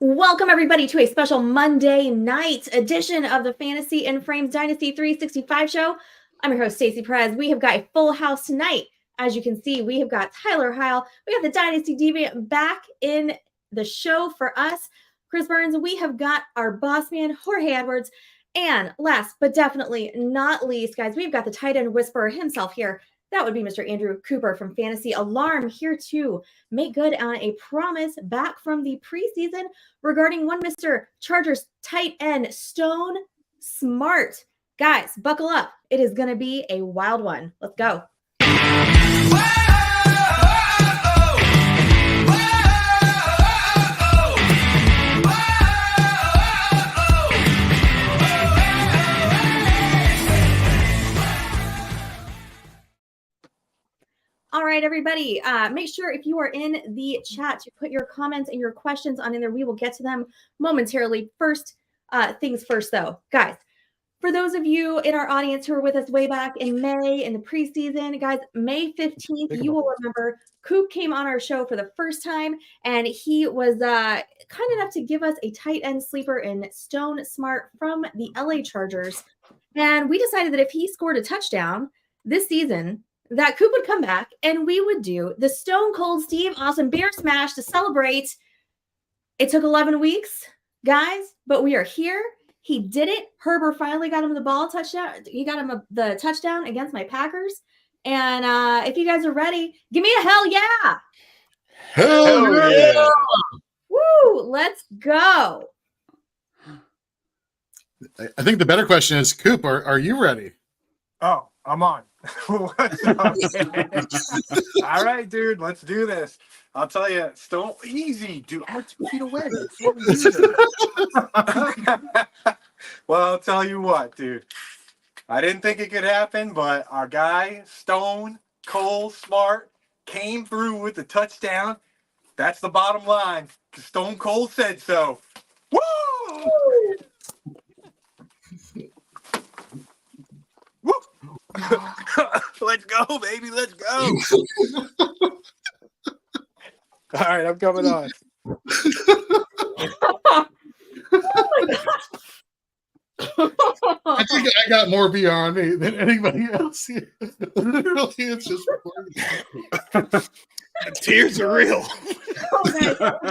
Welcome, everybody, to a special Monday night edition of the Fantasy and Frames Dynasty 365 show. I'm your host, Stacy Perez. We have got a full house tonight. As you can see, we have got Tyler Heil. We got the Dynasty Deviant back in the show for us. Chris Burns, we have got our boss man, Jorge Edwards. And last but definitely not least, guys, we've got the tight end whisperer himself here. That would be Mr. Andrew Cooper from FantasyAlarm, here to make good on a promise back from the preseason regarding one Mr. Chargers tight end, Stone Smartt. Guys, buckle up. It is going to be a wild one. Let's go. All right, everybody, make sure if you are in the chat to put your comments and your questions on in there. We will get to them momentarily. First things first, though. Guys, for those of you in our audience who were with us way back in May in the preseason, guys, May 15th, you will remember Coop came on our show for the first time, and he was kind enough to give us a tight end sleeper in Stone Smartt from the LA Chargers. And we decided that if he scored a touchdown this season, that Coop would come back and we would do the Stone Cold Steve Austin Bear Smash to celebrate. It took 11 weeks, guys, but we are here. He did it. Herbert finally got him the ball touchdown. He got him the touchdown against my Packers. And if you guys are ready, give me a hell yeah. Hell yeah. Woo, let's go. I think the better question is, Coop, are you ready? Oh, I'm on. What's up? All right, dude, let's do this. I'll tell you, Stone, easy, dude. I'm 2 feet away. Well, I'll tell you what, dude. I didn't think it could happen, but our guy, Stone Cold Smartt, came through with the touchdown. That's the bottom line. Stone Cold said so. Woo! Woo! Let's go, baby. Let's go. All right, I'm coming on. I think I got more beyond me than anybody else here. Literally, it's just Tears are real.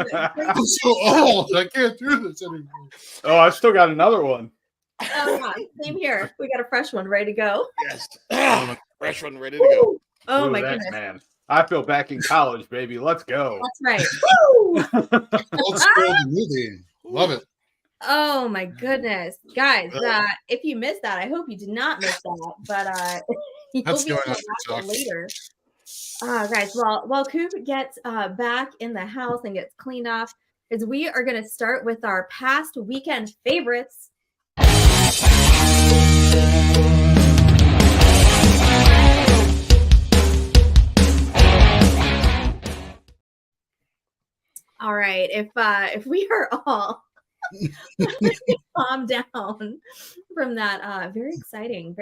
I'm so old. I can't do this anymore. Oh, I still got another one. Same here. We got a fresh one ready to go. Yes. Fresh one ready to go. Oh, Ooh, my that, goodness. man. I feel back in college, baby. Let's go. That's right. Woo! Old school movie. Love it. Oh my goodness, guys! If you missed that, I hope you did not miss that. But That's you'll going be on later. Guys, while Coop gets back in the house and gets cleaned off, is we are going to start with our past weekend favorites. All right, if we are all calm down from that very exciting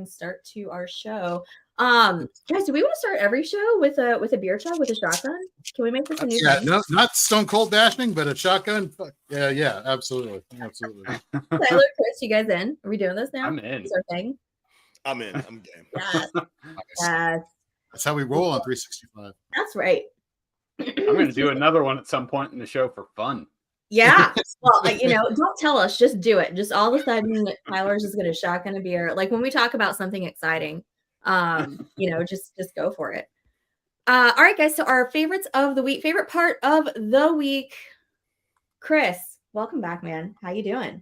start to our show. Guys, do we want to start every show with a beer chug with a shotgun? Can we make this a new thing? No, not Stone Cold Dashing, but a shotgun. Yeah, absolutely. Tyler, Chris, you guys in? Are we doing this now? I'm in. Is our thing? I'm in. I'm game. Yes. Nice. That's how we roll on 365. That's right. I'm going to do another one at some point in the show for fun. Yeah. Well, don't tell us. Just do it. Just all of a sudden, Tyler's just going to shotgun a beer. Like when we talk about something exciting, just go for it. All right, guys. So our favorites of the week, favorite part of the week. Chris, welcome back, man. How you doing?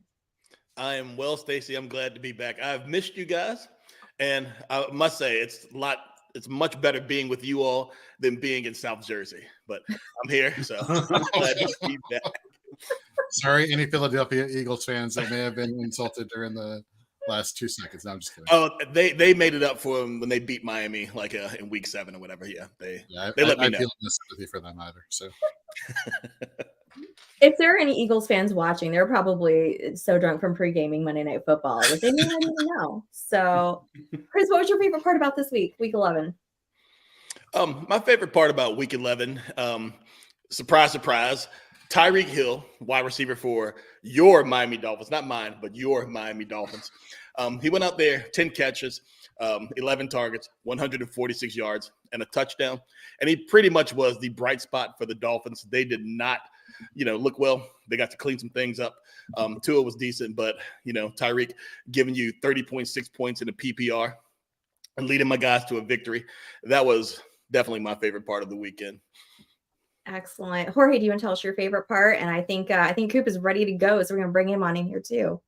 I am well, Stacy. I'm glad to be back. I've missed you guys, and I must say it's much better being with you all than being in South Jersey. But I'm here, so I'm glad to be back. Sorry, any Philadelphia Eagles fans that may have been insulted during the last 2 seconds. No, I'm just kidding. Oh, they made it up for them when they beat Miami, like in week 7 or whatever. Yeah, they let me know. I feel no sympathy for them either. So, if there are any Eagles fans watching, they're probably so drunk from pre-gaming Monday Night Football that they may not even know. So, Chris, what was your favorite part about this week, week 11? My favorite part about week 11 surprise, surprise, Tyreek Hill, wide receiver for your Miami Dolphins, not mine, but your Miami Dolphins. He went out there, 10 catches, 11 targets, 146 yards, and a touchdown. And he pretty much was the bright spot for the Dolphins. They did not, look well. They got to clean some things up. Tua was decent, but, Tyreek giving you 30.6 points in the PPR and leading my guys to a victory. That was definitely my favorite part of the weekend. Excellent. Jorge, do you want to tell us your favorite part? And I think Coop is ready to go, so we're going to bring him on in here too.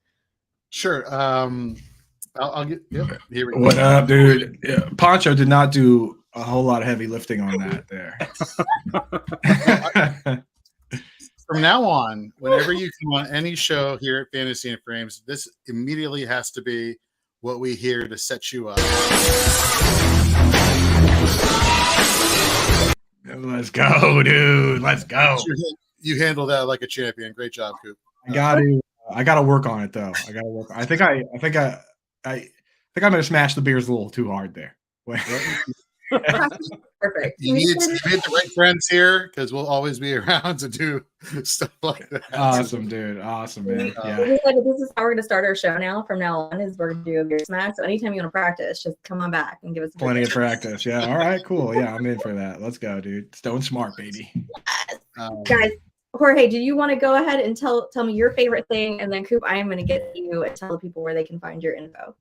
Sure. I'll get. Yep, here we go. What up, dude? Yeah, Poncho did not do a whole lot of heavy lifting on that there. From now on, whenever you come on any show here at Fantasy and Frames, this immediately has to be what we hear to set you up. Let's go, dude. Let's go. You handle that like a champion. Great job, Coop. I gotta work on it though. I gotta work. I think I'm gonna smash the beers a little too hard there. Perfect. You made the right friends here because we'll always be around to do stuff like that. Awesome, dude. Awesome, man. Yeah. This is how we're going to start our show now. From now on, is we're going to do a beer smack. So anytime you want to practice, just come on back and give us Plenty of practice. Yeah. All right. Cool. Yeah, I'm in for that. Let's go, dude. Stone Smartt, baby. Guys, Jorge, do you want to go ahead and tell me your favorite thing, and then Coop, I am going to get to you and tell the people where they can find your info.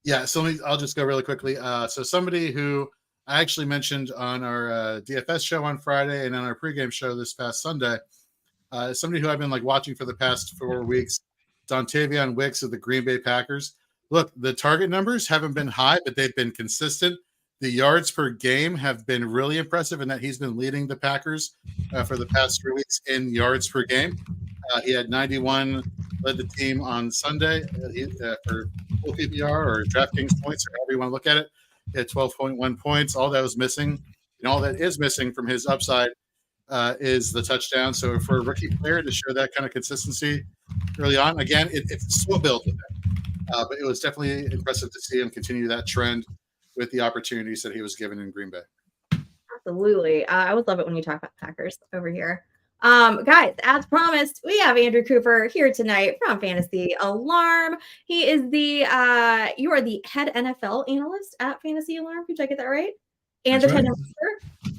Yeah, so I'll just go really quickly. So somebody who I actually mentioned on our DFS show on Friday and on our pregame show this past Sunday, somebody who I've been watching for the past 4 weeks, Dontayvion Wicks of the Green Bay Packers. Look, the target numbers haven't been high, but they've been consistent. The yards per game have been really impressive in that he's been leading the Packers for the past 3 weeks in yards per game. He had 91, led the team on Sunday for full PPR or DraftKings points, or however you want to look at it. He had 12.1 points. All that was missing, and all that is missing from his upside is the touchdown. So for a rookie player to show that kind of consistency early on, again, it's a slow build with that. But it was definitely impressive to see him continue that trend with the opportunities that he was given in Green Bay. Absolutely. I always love it when you talk about Packers over here. Guys, as promised, we have Andrew Cooper here tonight from Fantasy Alarm. He is you are the head NFL analyst at Fantasy Alarm. Did I get that right? And That's the right. head editor.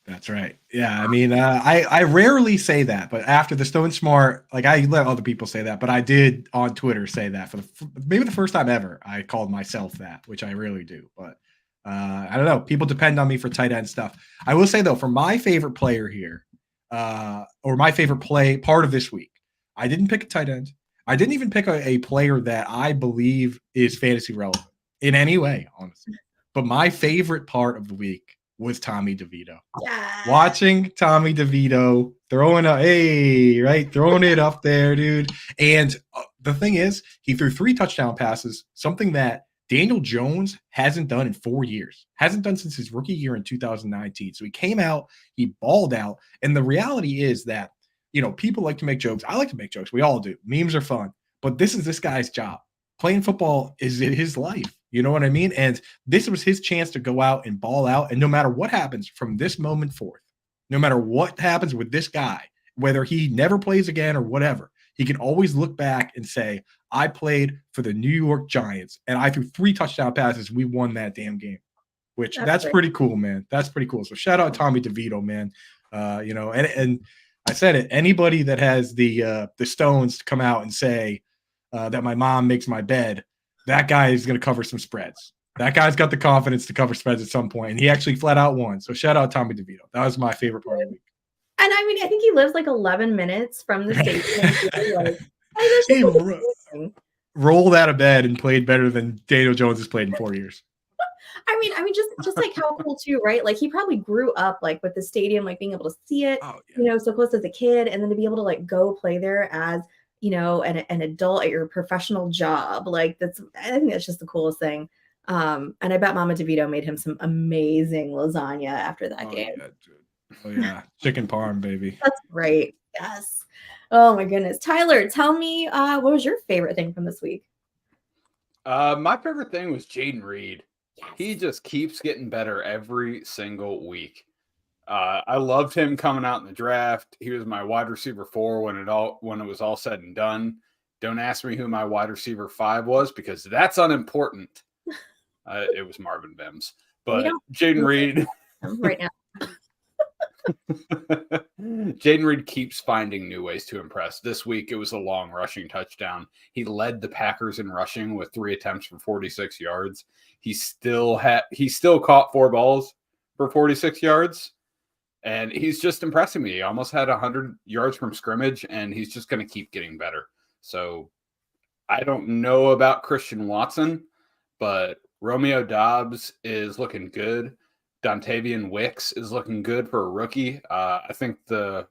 That's right. Yeah. I mean, I rarely say that, but after the Stone Smartt, I let other people say that, but I did on Twitter say that for maybe the first time ever. I called myself that, which I rarely do, but I don't know. People depend on me for tight end stuff. I will say though, for my favorite player here, or my favorite part of this week, I didn't pick a tight end. I didn't even pick a player that I believe is fantasy relevant in any way, honestly. But my favorite part of the week was Tommy DeVito. Yeah. Watching Tommy DeVito throwing it up there, dude. And the thing is, he threw 3 touchdown passes, something that Daniel Jones hasn't done in 4 years, hasn't done since his rookie year in 2019. So he came out, he balled out. And the reality is that, people like to make jokes. I like to make jokes. We all do. Memes are fun. But this is this guy's job. Playing football is his life. You know what I mean? And this was his chance to go out and ball out. And no matter what happens from this moment forth, no matter what happens with this guy, whether he never plays again or whatever, he can always look back and say, I played for the New York Giants and I threw 3 touchdown passes. We won that damn game, which that's pretty cool, man. That's pretty cool. So shout out Tommy DeVito, man. And I said it, anybody that has the stones to come out and say that my mom makes my bed, that guy is going to cover some spreads. That guy's got the confidence to cover spreads at some point, and he actually flat out won. So shout out Tommy DeVito. That was my favorite part of the week. And I mean, I think he lives 11 minutes from the station. He rolled out of bed and played better than Daniel Jones has played in 4 years. I mean, just how cool too, right? He probably grew up with the stadium, being able to see it, so close as a kid, and then to be able to go play there as an adult at your professional job. I think that's just the coolest thing. And I bet Mama DeVito made him some amazing lasagna after that game. Yeah, dude. Oh yeah, chicken parm, baby. That's great. Yes. Oh my goodness, Tyler, tell me, what was your favorite thing from this week? My favorite thing was Jayden Reed. Yes. He just keeps getting better every single week. I loved him coming out in the draft. He was my wide receiver 4 when it was all said and done. Don't ask me who my wide receiver 5 was because that's unimportant. It was Marvin Mims, but Jayden Reed right now. Jayden Reed keeps finding new ways to impress. This week, it was a long rushing touchdown. He led the Packers in rushing with 3 attempts for 46 yards. He still caught 4 balls for 46 yards, and he's just impressing me. He almost had 100 yards from scrimmage, and he's just going to keep getting better. So I don't know about Christian Watson, but Romeo Doubs is looking good. Dontayvion Wicks is looking good for a rookie. I think the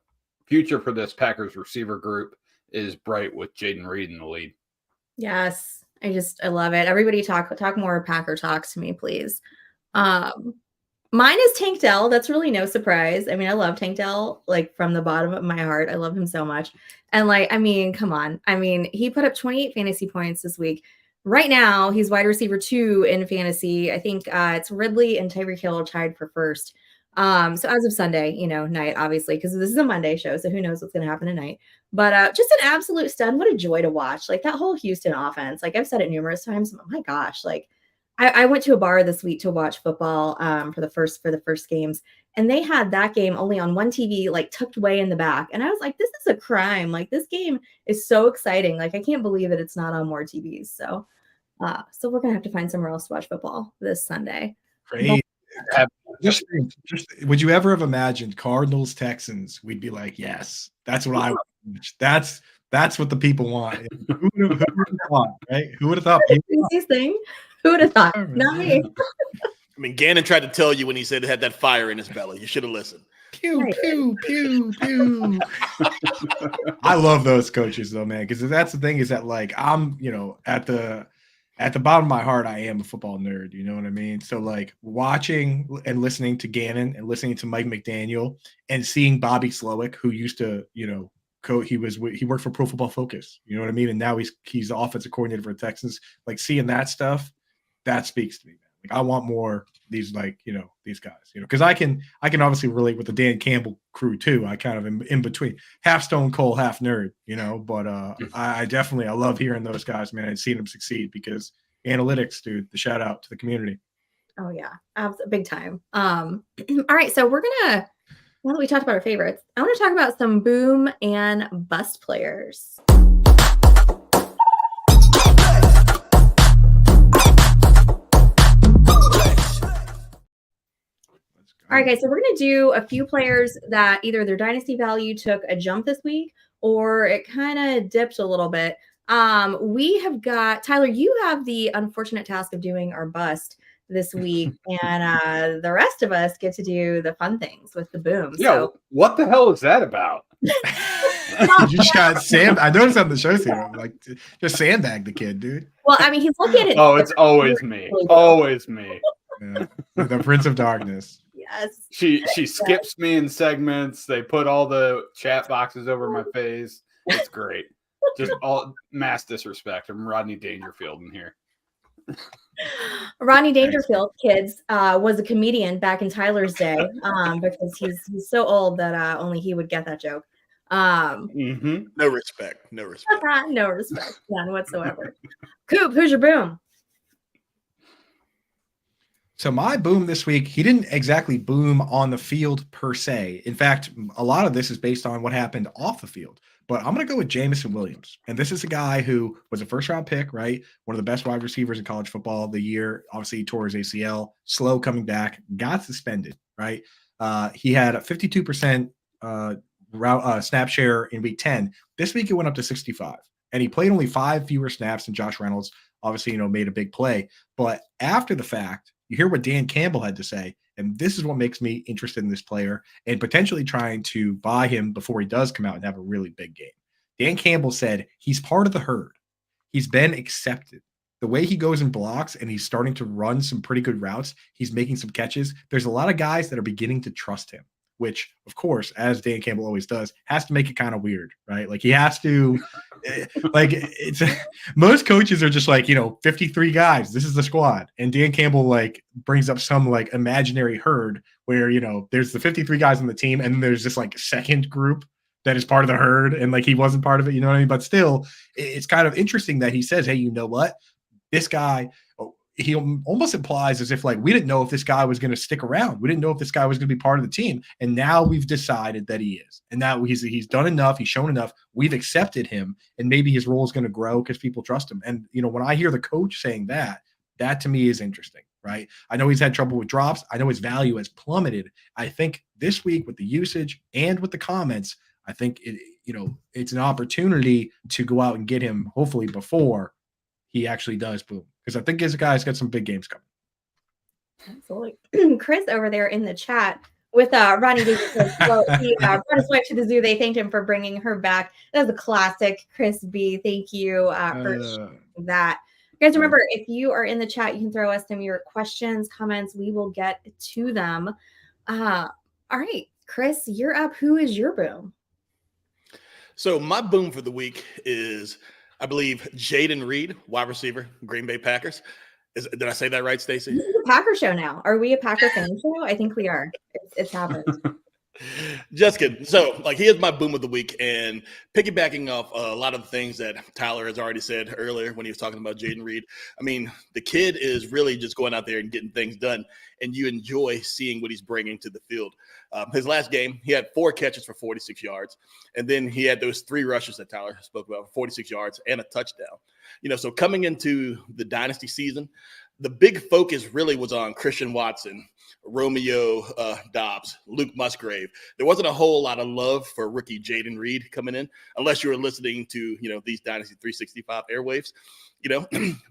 future for this Packers receiver group is bright with Jayden Reed in the lead. Yes, I love it. Everybody talk more Packer talks to me, please. Mine is Tank Dell. That's really no surprise. I mean, I love Tank Dell, like from the bottom of my heart. I love him so much. And like, I mean, come on. I mean, he put up 28 fantasy points this week. Right now, he's wide receiver 2 in fantasy. I think it's Ridley and Tyreek Hill tied for first. So as of Sunday, night, obviously, because this is a Monday show, so who knows what's going to happen tonight. But just an absolute stud. What a joy to watch. Like that whole Houston offense. Like I've said it numerous times. Oh my gosh, like I went to a bar this week to watch football for the first games, and they had that game only on one TV, like tucked way in the back. And I was like, this is a crime. Like this game is so exciting. Like I can't believe that it's not on more TVs. So we're gonna have to find somewhere else to watch football this Sunday. Great. Just would you ever have imagined Cardinals Texans? We'd be like, yes, that's what I want. That's what the people want. Who would have thought, right? Who would have thought? Easiest thing. Who would have thought? Not me. I mean, Gannon tried to tell you when he said it had that fire in his belly. You should have listened. Pew, pew, pew, pew. I love those coaches though, man, because that's the thing is that like I'm, at the bottom of my heart, I am a football nerd. You know what I mean? So like watching and listening to Gannon and listening to Mike McDaniel and seeing Bobby Slowick, who used to, he worked for Pro Football Focus. You know what I mean? And now he's the offensive coordinator for the Texans. Like seeing that stuff, that speaks to me, man. Like I want more these these guys, because I can obviously relate with the Dan Campbell crew too. I kind of am in between, half Stone Cold, half nerd, but I love hearing those guys, man, and seeing them succeed because analytics, dude, the shout out to the community. Oh yeah, big time. All right, so we're gonna, now that we talked about our favorites, I want to talk about some boom and bust players. All right, guys, so we're going to do a few players that either their dynasty value took a jump this week or it kind of dipped a little bit. We have got, Tyler, you have the unfortunate task of doing our bust this week, and the rest of us get to do the fun things with the boom. Yeah, so what the hell is that about? You just got I noticed on the show here, like just sandbag the kid, dude. Well, I mean, he's looking at it. Oh, it's always me. Always me. Yeah. The Prince of Darkness. Yes. She skips me in segments. They put all the chat boxes over my face. It's great. Just all mass disrespect. I'm Rodney Dangerfield in here. Rodney Dangerfield, kids, was a comedian back in Tyler's day because he's so old that only he would get that joke. No respect. No respect. No respect. None whatsoever. Coop, who's your boom? So my boom this week, he didn't exactly boom on the field per se. In fact, a lot of this is based on what happened off the field. But I'm going to go with Jameson Williams. And this is a guy who was a first-round pick, right? One of the best wide receivers in college football of the year. Obviously, he tore his ACL, slow coming back, got suspended, right? He had a 52% snap share in week 10. This week, it went up to 65. And he played only 5 fewer snaps than Josh Reynolds. Obviously, made a big play. But after the fact, you hear what Dan Campbell had to say, and this is what makes me interested in this player and potentially trying to buy him before he does come out and have a really big game. Dan Campbell said he's part of the herd. He's been accepted. The way he goes and blocks and he's starting to run some pretty good routes, he's making some catches. There's a lot of guys that are beginning to trust him, which, of course, as Dan Campbell always does, has to make it kind of weird, right? Like he has to Like it's most coaches are just like, 53 guys. This is the squad. And Dan Campbell like brings up some like imaginary herd where, there's the 53 guys on the team and then there's this like second group that is part of the herd. And like, he wasn't part of it, you know what I mean? But still, it's kind of interesting that he says, hey, you know what? This guy, he almost implies as if like we didn't know if this guy was going to stick around. We didn't know if this guy was going to be part of the team. And now we've decided that he is. And now he's done enough. He's shown enough. We've accepted him. And maybe his role is going to grow because people trust him. And, when I hear the coach saying that to me is interesting, right? I know he's had trouble with drops. I know his value has plummeted. I think this week with the usage and with the comments, I think it's an opportunity to go out and get him hopefully before he actually does boom. Because I think his guy's got some big games coming. Absolutely. Chris over there in the chat with Ronnie Davis says, well, he brought his wife to the zoo. They thanked him for bringing her back. That was a classic. Chris B, thank you for that. You guys remember, if you are in the chat, you can throw us some of your questions, comments. We will get to them. All right, Chris, you're up. Who is your boom? So my boom for the week is, I believe, Jayden Reed, wide receiver, Green Bay Packers. Did I say that right, Stacy? This is a Packer show now. Are we a Packer fan show? I think we are. It's happened. Just kidding. So, he is my boom of the week, and piggybacking off a lot of the things that Tyler has already said earlier when he was talking about Jayden Reed. I mean, the kid is really just going out there and getting things done, and you enjoy seeing what he's bringing to the field. His last game, he had 4 catches for 46 yards, and then he had those 3 rushes that Tyler spoke about, 46 yards and a touchdown. So coming into the Dynasty season, the big focus really was on Christian Watson, Romeo Dobbs, Luke Musgrave. There wasn't a whole lot of love for rookie Jayden Reed coming in, unless you were listening to, these Dynasty 365 airwaves,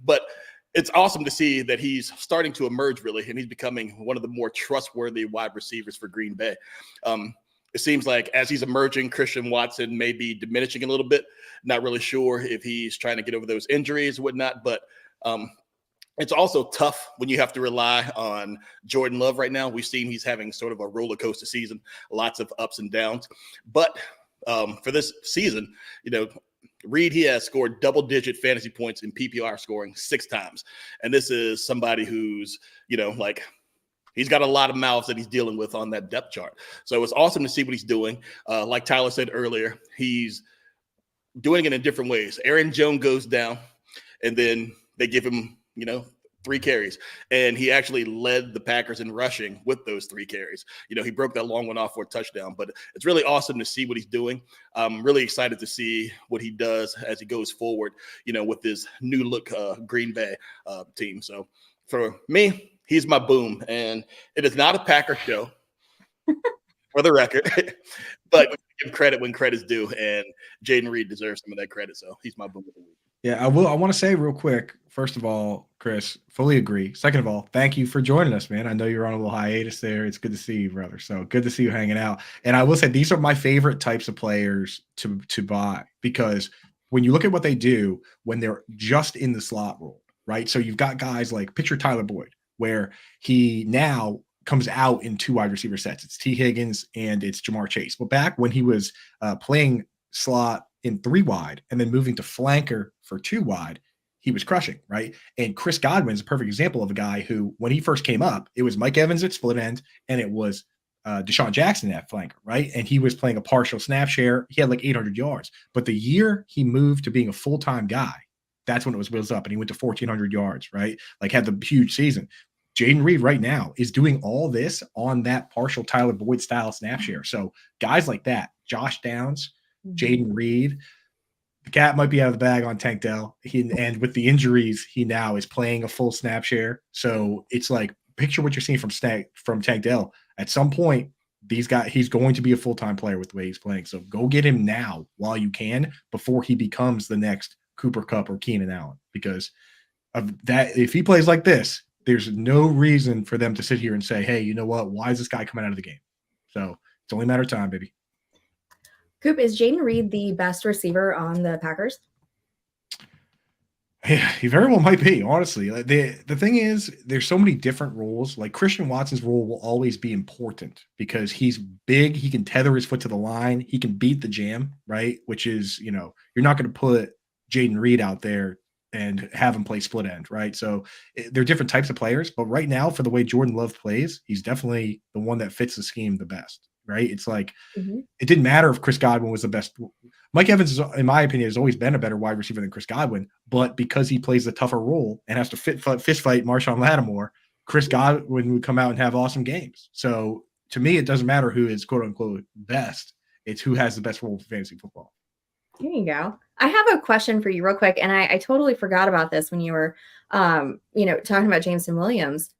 but it's awesome to see that he's starting to emerge really, and he's becoming one of the more trustworthy wide receivers for Green Bay. It seems like as he's emerging, Christian Watson may be diminishing a little bit. Not really sure if he's trying to get over those injuries and whatnot, but it's also tough when you have to rely on Jordan Love right now. We've seen he's having sort of a roller coaster season, lots of ups and downs. But for this season, Reed, he has scored double-digit fantasy points in PPR scoring 6 times. And this is somebody who's, he's got a lot of mouths that he's dealing with on that depth chart. So it's awesome to see what he's doing. Like Tyler said earlier, he's doing it in different ways. Aaron Jones goes down, and then they give him, 3 carries. And he actually led the Packers in rushing with those 3 carries. He broke that long one off for a touchdown. But it's really awesome to see what he's doing. I'm really excited to see what he does as he goes forward, with this new look Green Bay team. So for me, he's my boom. And it is not a Packer show, for the record. But we give credit when credit's due. And Jayden Reed deserves some of that credit. So he's my boom of the week. Yeah, I want to say real quick, first of all, Chris, fully agree. Second of all, thank you for joining us, man. I know you're on a little hiatus there. It's good to see you, brother. So good to see you hanging out. And I will say these are my favorite types of players to buy, because when you look at what they do when they're just in the slot role, right? So you've got guys like, picture Tyler Boyd, where he now comes out in 2 wide receiver sets. It's T. Higgins and it's Jamar Chase. But back when he was playing slot in 3 wide and then moving to flanker for 2 wide, he was crushing, right? And Chris Godwin's a perfect example of a guy who, when he first came up, it was Mike Evans at split end and it was Deshaun Jackson at flanker, right? And he was playing a partial snap share. He had like 800 yards. But the year he moved to being a full-time guy, that's when it was wheels up and he went to 1,400 yards, right? Like had the huge season. Jayden Reed right now is doing all this on that partial Tyler Boyd style snap share. So guys like that, Josh Downs, Jayden Reed, the cat might be out of the bag on Tank Dell. And with the injuries, he now is playing a full snap share. So it's like, picture what you're seeing from Tank Dell. At some point, he's going to be a full-time player with the way he's playing. So go get him now while you can, before he becomes the next Cooper Kupp or Keenan Allen. Because of that, if he plays like this, there's no reason for them to sit here and say, hey, you know what? Why is this guy coming out of the game? So it's only a matter of time, baby. Coop, is Jayden Reed the best receiver on the Packers? Yeah, he very well might be, honestly. Like, the thing is, there's so many different roles. Like Christian Watson's role will always be important because he's big. He can tether his foot to the line. He can beat the jam, right? Which is, you're not going to put Jayden Reed out there and have him play split end, right? So they're different types of players. But right now, for the way Jordan Love plays, he's definitely the one that fits the scheme the best, right? It's like it didn't matter if Chris Godwin was the best. Mike Evans, in my opinion, has always been a better wide receiver than Chris Godwin, but because he plays the tougher role and has to fist fight Marshawn Lattimore, Chris Godwin would come out and have awesome games. So to me, it doesn't matter who is quote unquote best. It's who has the best role for fantasy football. There you go. I have a question for you real quick. And I totally forgot about this when you were, talking about Jameson Williams.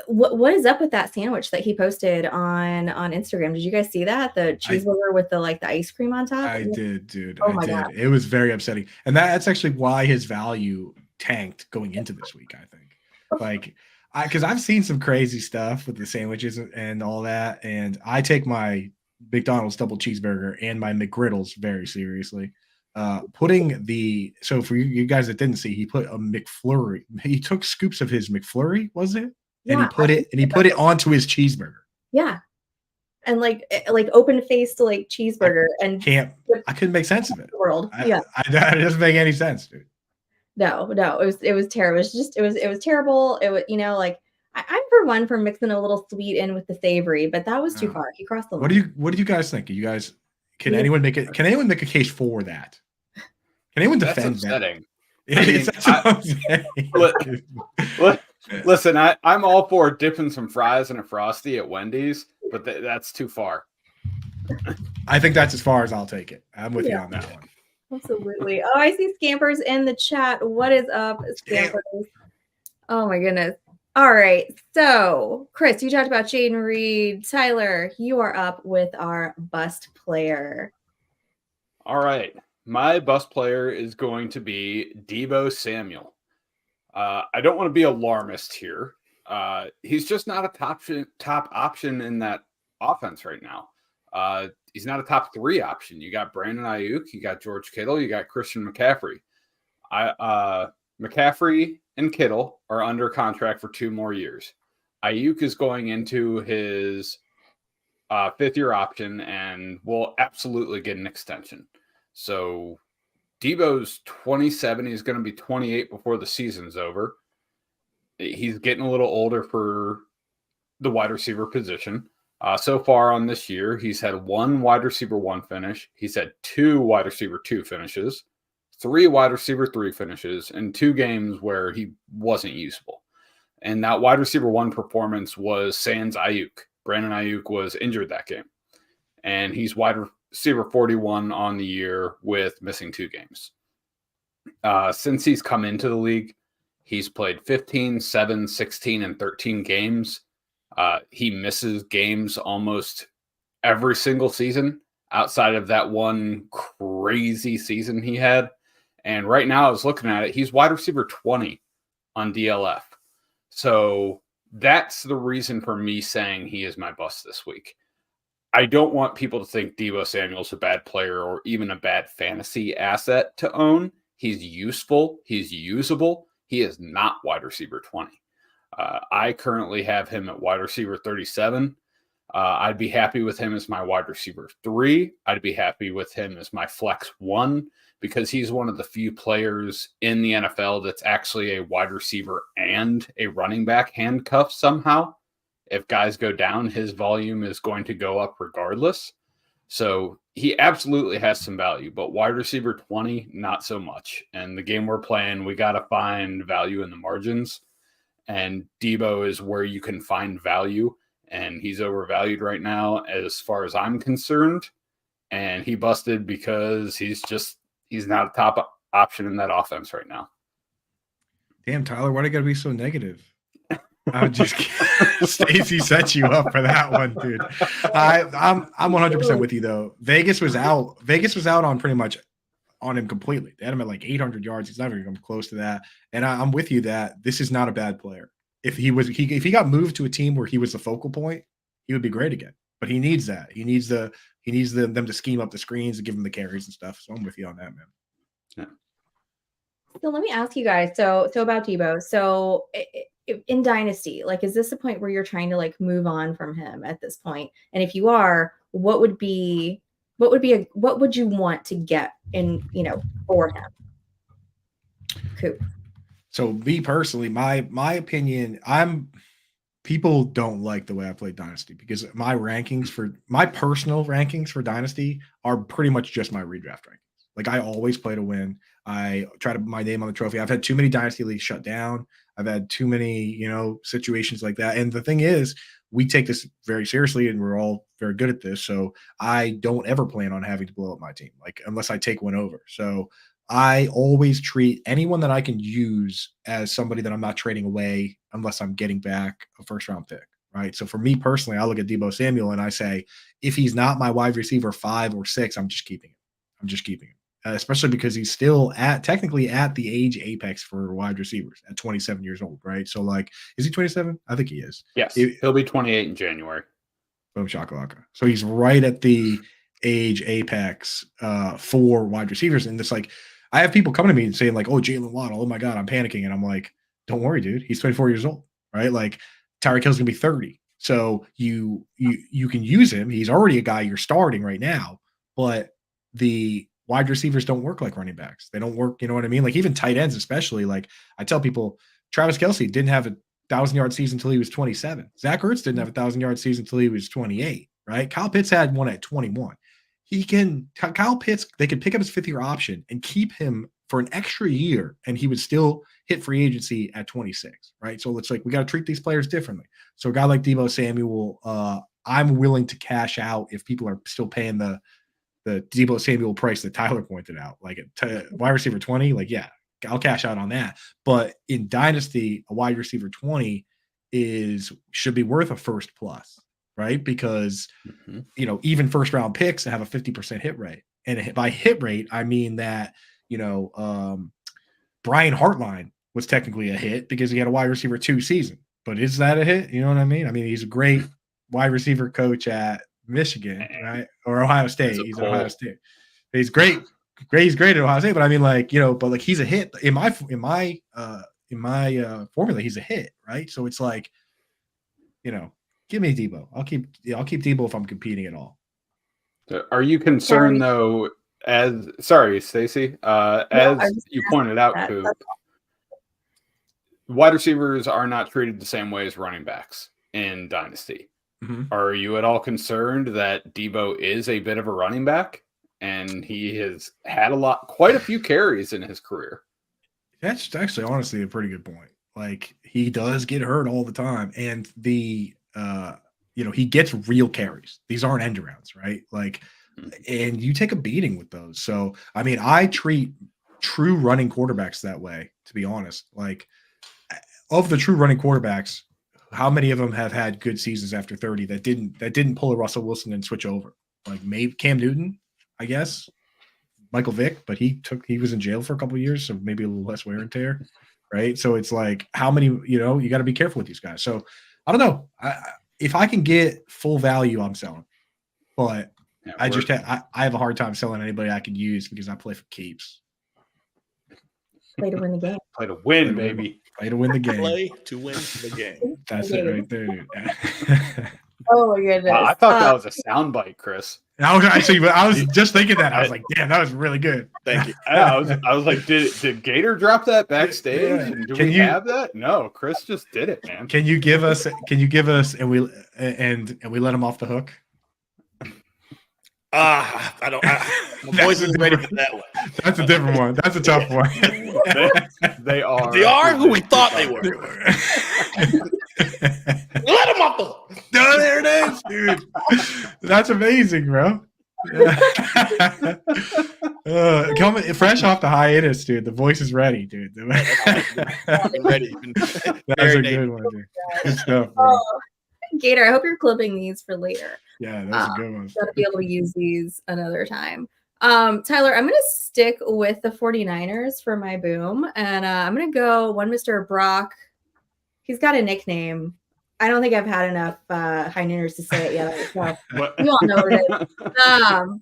What is up with that sandwich that he posted on Instagram? Did you guys see that? The cheeseburger with the ice cream on top? I did, dude. Oh I my did. God. It was very upsetting. And that's actually why his value tanked going into this week, I think. Because I've seen some crazy stuff with the sandwiches and all that. And I take my McDonald's double cheeseburger and my McGriddles very seriously. So for you guys that didn't see, he put a McFlurry. He took scoops of his McFlurry, was it? And he put it onto his cheeseburger. Yeah. And like open faced cheeseburger I couldn't make sense of it. World. It doesn't make any sense, dude. No, it was terrible. It was terrible. It was, I'm for one for mixing a little sweet in with the savory, but that was too far. He crossed the line. What do you guys think? Can anyone make a case for that? Can anyone defend that? Listen, I'm all for dipping some fries in a Frosty at Wendy's, but that's too far. I think that's as far as I'll take it. I'm with you on that one. Absolutely. Oh, I see Scampers in the chat. What is up, Scampers? Oh my goodness. All right. So, Chris, you talked about Jayden Reed. Tyler, you are up with our bust player. All right. My bust player is going to be Deebo Samuel. I don't want to be alarmist here. He's just not a top option in that offense right now. He's not a top 3 option. You got Brandon Ayuk, you got George Kittle, you got Christian McCaffrey. McCaffrey and Kittle are under contract for 2 more years. Ayuk is going into his 5th-year option and will absolutely get an extension. So Deebo's 27. He's going to be 28 before the season's over. He's getting a little older for the wide receiver position. So far on this year, he's had 1 wide receiver 1 finish. He's had 2 wide receiver 2 finishes, 3 wide receiver 3 finishes, and 2 games where he wasn't usable. And that wide receiver 1 performance was sans Ayuk. Brandon Ayuk was injured that game. And he's wide receiver 41 on the year with missing 2 games. Since he's come into the league, he's played 15, 7, 16, and 13 games. He misses games almost every single season outside of that one crazy season he had. And right now I was looking at it, he's wide receiver 20 on DLF. So that's the reason for me saying he is my bust this week. I don't want people to think Deebo Samuel's a bad player or even a bad fantasy asset to own. He's useful. He's usable. He is not wide receiver 20. I currently have him at wide receiver 37. I'd be happy with him as my wide receiver 3. I'd be happy with him as my flex 1 because he's one of the few players in the NFL that's actually a wide receiver and a running back handcuffed somehow. If guys go down, his volume is going to go up regardless. So he absolutely has some value, but wide receiver 20, not so much. And the game we're playing, we got to find value in the margins. And Deebo is where you can find value. And he's overvalued right now as far as I'm concerned. And he busted because he's not a top option in that offense right now. Damn, Tyler, why do you got to be so negative? I'm just kidding. Stacy set you up for that one, dude. I'm 100% with you though. Vegas was out on pretty much on him completely. They had him at like 800 yards. He's never going to come close to that. And I'm with you that this is not a bad player. If he got moved to a team where he was the focal point, he would be great again. But he needs that. He needs them to scheme up the screens and give him the carries and stuff. So I'm with you on that, man. So let me ask you guys. So about Debo. So in Dynasty, like, is this a point where you're trying to like move on from him at this point? And if you are, what would you want to get in, for him? Coop. So me personally, my opinion, people don't like the way I play Dynasty because my personal rankings for Dynasty are pretty much just my redraft rankings. Like I always play to win. I try to put my name on the trophy. I've had too many Dynasty leagues shut down. I've had too many, situations like that. And the thing is, we take this very seriously and we're all very good at this. So I don't ever plan on having to blow up my team, like unless I take one over. So I always treat anyone that I can use as somebody that I'm not trading away unless I'm getting back a first round pick, right? So for me personally, I look at Deebo Samuel and I say, if he's not my wide receiver 5 or 6, I'm just keeping him. Especially because he's still technically at the age apex for wide receivers at 27 years old, right? So like, is he 27? I think he is. Yes, he'll be 28 in January. Boom shakalaka. So he's right at the age apex for wide receivers. And it's like, I have people coming to me and saying like, oh, Jaylen Waddle, oh my God, I'm panicking. And I'm like, don't worry, dude. He's 24 years old, right? Like Tyreek Hill's gonna be 30. So you can use him. He's already a guy you're starting right now, but the wide receivers don't work like running backs. They don't work, you know what I mean? Like even tight ends, especially. Like I tell people, Travis Kelce didn't have a 1,000-yard season until he was 27. Zach Ertz didn't have a 1,000-yard season until he was 28, right? Kyle Pitts had one at 21. Kyle Pitts, they could pick up his 5th-year option and keep him for an extra year, and he would still hit free agency at 26, right? So it's like we got to treat these players differently. So a guy like Deebo Samuel, I'm willing to cash out if people are still paying the Deebo Samuel price that Tyler pointed out, like wide receiver 20, like, yeah, I'll cash out on that. But in Dynasty, a wide receiver 20 should be worth a first plus, right? Because, even first round picks have a 50% hit rate. And by hit rate, I mean that, Brian Hartline was technically a hit because he had a wide receiver 2 season. But is that a hit? You know what I mean? I mean, he's a great wide receiver coach at Michigan, right? Or Ohio State. He's at Ohio State. He's great. He's great at Ohio State. But I mean, like, but like he's a hit in my formula. He's a hit, right? So it's like, give me Deebo. I'll keep Deebo if I'm competing at all. Are you concerned though? Sorry, Stacy. As you pointed out, Coop, wide receivers are not treated the same way as running backs in Dynasty. Mm-hmm. Are you at all concerned that Deebo is a bit of a running back and he has had quite a few carries in his career? That's actually honestly a pretty good point. Like he does get hurt all the time, and he gets real carries. These aren't end arounds, right? Like, and you take a beating with those. So, I mean, I treat true running quarterbacks that way, to be honest. Like, of the true running quarterbacks, how many of them have had good seasons after 30 that didn't pull a Russell Wilson and switch over? Like maybe Cam Newton, I guess, Michael Vick, but he was in jail for a couple of years, so maybe a little less wear and tear, right? So it's like how many, you got to be careful with these guys. So I don't know. If I can get full value, I'm selling, but I have a hard time selling anybody I can use because I play for keeps. Play to win the game. Play to win, baby. Play to win the game. Play to win the game. That's it right there, dude. Oh my goodness! Wow, I thought that was a soundbite, Chris. I was just thinking that. I was like, damn, that was really good. Thank you. I was like, did Gator drop that backstage? Yeah. And do we have that? No, Chris just did it, man. Can you give us and we let him off the hook? I don't. My voice isn't ready for that one. That's a different one. That's a tough one. They are. They are who we thought they were. Let them off the hook. No, there it is, dude. That's amazing, bro. Coming fresh off the hiatus, dude. The voice is ready, dude. Been ready. That's a good one, dude. Good stuff, bro. Gator, I hope you're clipping these for later. Yeah, that's a good one. Gotta be able to use these another time. Tyler, I'm going to stick with the 49ers for my boom. And I'm going to go one Mr. Brock. He's got a nickname. I don't think I've had enough high nooners to say it yet. So What? you all know what it is.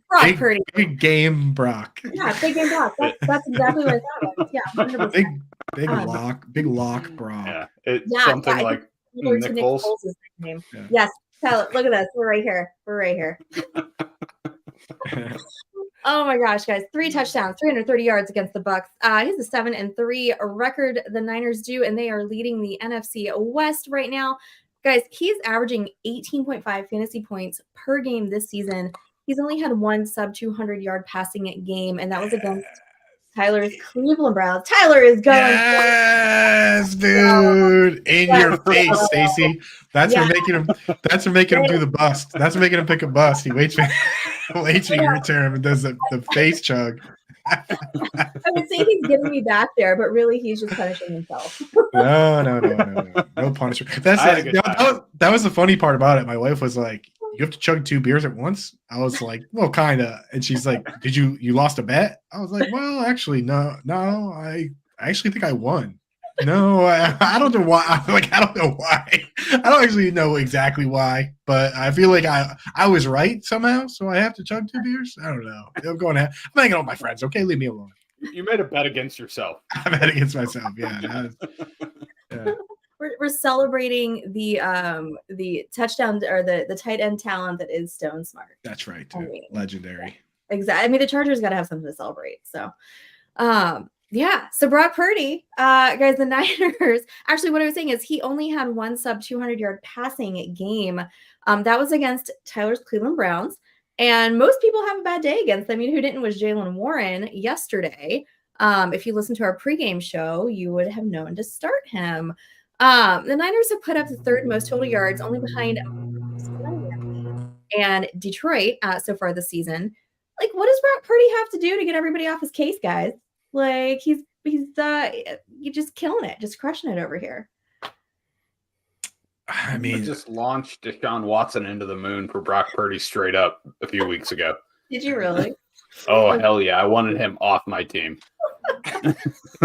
Brock Purdy. Big game, Brock. Yeah, big game Brock. That's exactly what I thought of. Yeah, 100%. Big lock, Brock. Yeah, it's Yeah, something yeah, like similar to Nick Nichols. Foles' name. Yeah. Yes, Tyler, look at us. We're right here. Oh my gosh, guys. 3 touchdowns, 330 yards against the Bucks. He's a 7-3 record the Niners do, and they are leading the NFC West right now. Guys, he's averaging 18.5 fantasy points per game this season. He's only had 1 sub 200-yard passing game, and that was against Tyler's Cleveland Browns. Tyler is going. Yes, dude. In your face, Stacy. That's for making him. That's for making him do the bust. That's for making him pick a bust. He waits for your turn and does the face chug. I would say he's getting me back there, but really he's just punishing himself. No punishment. That was the funny part about it. My wife was like, "You have to chug 2 beers at once." I was like, "Well, kind of." And she's like, "Did you lost a bet?" I was like, "Well, actually, no. I actually think I won." No, I don't know why. I don't know why. I don't actually know exactly why, but I feel like I was right somehow, so I have to chug 2 beers. I don't know. I'm hanging out with my friends. Okay, leave me alone. You made a bet against yourself. I bet against myself. Yeah. We're celebrating the touchdown or the tight end talent that is Stone Smartt. That's right. Legendary. Exactly. I mean, the Chargers got to have something to celebrate. So, yeah. So Brock Purdy, guys, the Niners. Actually, what I was saying is he only had 1 sub 200-yard passing game. That was against Tyler's Cleveland Browns. And most people have a bad day against them. I mean, who didn't was Jaylen Warren yesterday. If you listened to our pregame show, you would have known to start him. The Niners have put up the 3rd most total yards, only behind and Detroit so far this season. Like, what does Brock Purdy have to do to get everybody off his case, guys? Like, he's just killing it, just crushing it over here. I mean, just launched Deshaun Watson into the moon for Brock Purdy straight up a few weeks ago. Did you really? Oh, hell yeah. I wanted him off my team.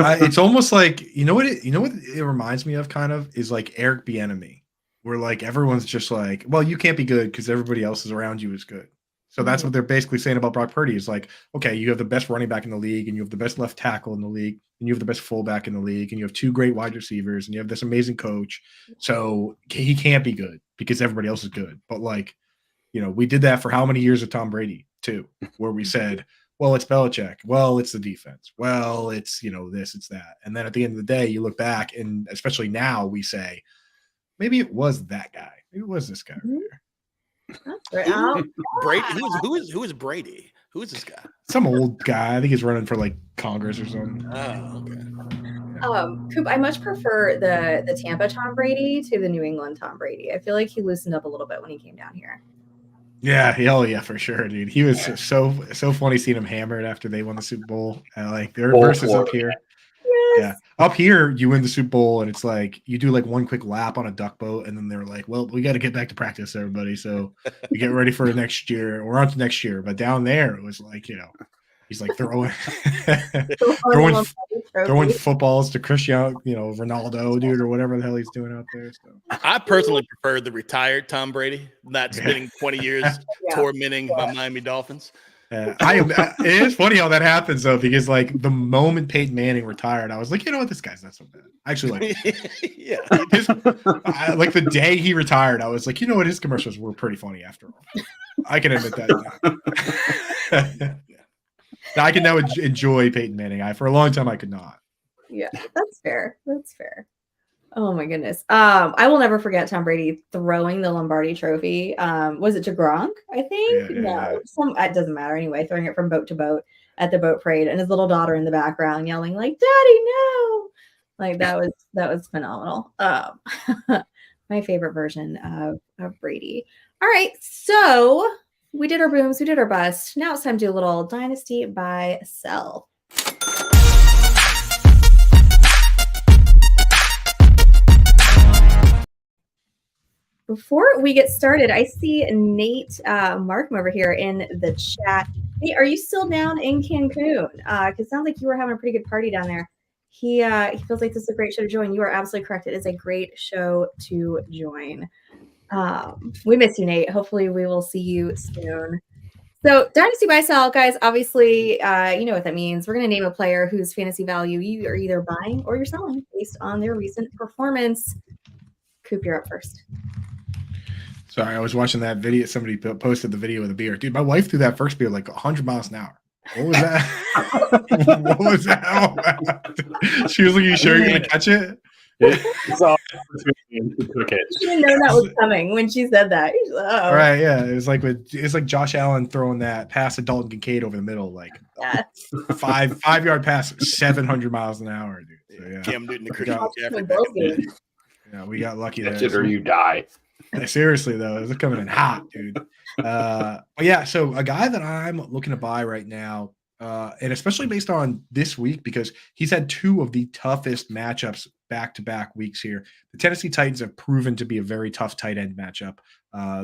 It's almost like, you know what it reminds me of kind of is like Eric Bieniemy, where like everyone's just like, well, you can't be good because everybody else is around you is good. So that's what they're basically saying about Brock Purdy is like, okay, you have the best running back in the league and you have the best left tackle in the league and you have the best fullback in the league and you have 2 great wide receivers and you have this amazing coach. So he can't be good because everybody else is good. But like, we did that for how many years with Tom Brady too, where we said, well, it's Belichick. Well, it's the defense. Well, it's, this, it's that. And then at the end of the day, you look back and especially now we say, maybe it was that guy. Maybe it was this guy right there. Brady. Who is Brady? Who is this guy? Some old guy. I think he's running for like Congress or something. Oh, okay. Coop, I much prefer the Tampa Tom Brady to the New England Tom Brady. I feel like he loosened up a little bit when he came down here. Yeah, yeah, for sure, dude. He was so funny seeing him hammered after they won the Super Bowl. Like their versus up here. Yes. Yeah. Up here, you win the Super Bowl, and it's like you do like one quick lap on a duck boat, and then they're like, well, we got to get back to practice, everybody. So we get ready for next year. We're on to next year. But down there, it was like, he's like throwing footballs to Cristiano, Ronaldo, dude, or whatever the hell he's doing out there. So I personally prefer the retired Tom Brady, not spending 20 years tormenting my Miami Dolphins. It is funny how that happens though, because like the moment Peyton Manning retired, I was like, you know what, this guy's not so bad. I actually like like the day he retired, I was like, you know what, his commercials were pretty funny after all. I can admit that. Now, I can now enjoy Peyton Manning. For a long time I could not. Yeah, that's fair. That's fair. Oh my goodness. I will never forget Tom Brady throwing the Lombardi trophy. Was it to Gronk? I think. No, it doesn't matter anyway. Throwing it from boat to boat at the boat parade, and his little daughter in the background yelling like, "Daddy, no!" Like that was phenomenal. My favorite version of Brady. All right, so we did our booms, we did our bust. Now it's time to do a little Dynasty buy sell. Before we get started, I see Nate Markham over here in the chat. Nate, are you still down in Cancun? Because it sounds like you were having a pretty good party down there. He feels like this is a great show to join. You are absolutely correct. It is a great show to join. We miss you, Nate. Hopefully we will see you soon. So Dynasty buy sell, guys, obviously, you know what that means. We're going to name a player whose fantasy value you are either buying or you're selling based on their recent performance. Coop, you're up first. Sorry, I was watching that video. Somebody posted the video of the beer. Dude, my wife threw that first beer like 100 miles an hour. What was that? What was that all about? She was like, "You sure you're going to catch it?" It's all she took it. She didn't know that was coming when she said that. Like, oh. Right, yeah. It was like Josh Allen throwing that pass to Dalton Kincaid over the middle, like Yeah. 5-yard pass, 700 miles an hour, dude. So, yeah. Cam Newton and We Christian got- McCaffrey. Both games. Yeah, we got lucky there. Catch it or you die. Seriously though, it's coming in hot, dude. But yeah, so a guy that I'm looking to buy right now, and especially based on this week, because he's had two of the toughest matchups back-to-back weeks here. The Tennessee Titans have proven to be a very tough tight end matchup.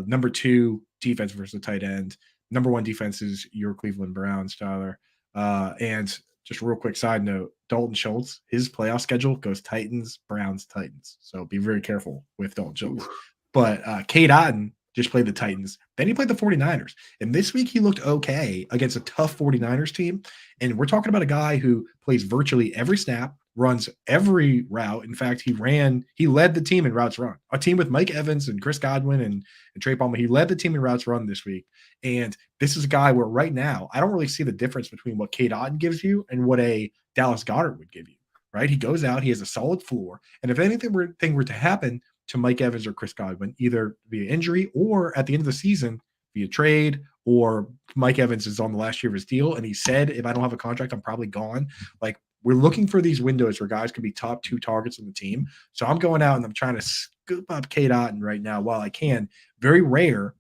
Number 2 defense versus tight end. Number 1 defense is your Cleveland Browns, Tyler. And just a real quick side note, Dalton Schultz, his playoff schedule goes Titans, Browns, Titans. So be very careful with Dalton Schultz. But Cade Otton just played the Titans. Then he played the 49ers. And this week he looked okay against a tough 49ers team. And we're talking about a guy who plays virtually every snap, runs every route. In fact, he led the team in routes run. A team with Mike Evans and Chris Godwin and Trey Palmer. He led the team in routes run this week. And this is a guy where right now, I don't really see the difference between what Cade Otton gives you and what a Dallas Goedert would give you, right? He goes out, he has a solid floor. And if anything were to happen to Mike Evans or Chris Godwin, either via injury or at the end of the season via trade, or Mike Evans is on the last year of his deal, and he said, if I don't have a contract, I'm probably gone. Like, we're looking for these windows where guys can be top 2 targets on the team. So I'm going out and I'm trying to scoop up Cade Otton right now while I can. Very rare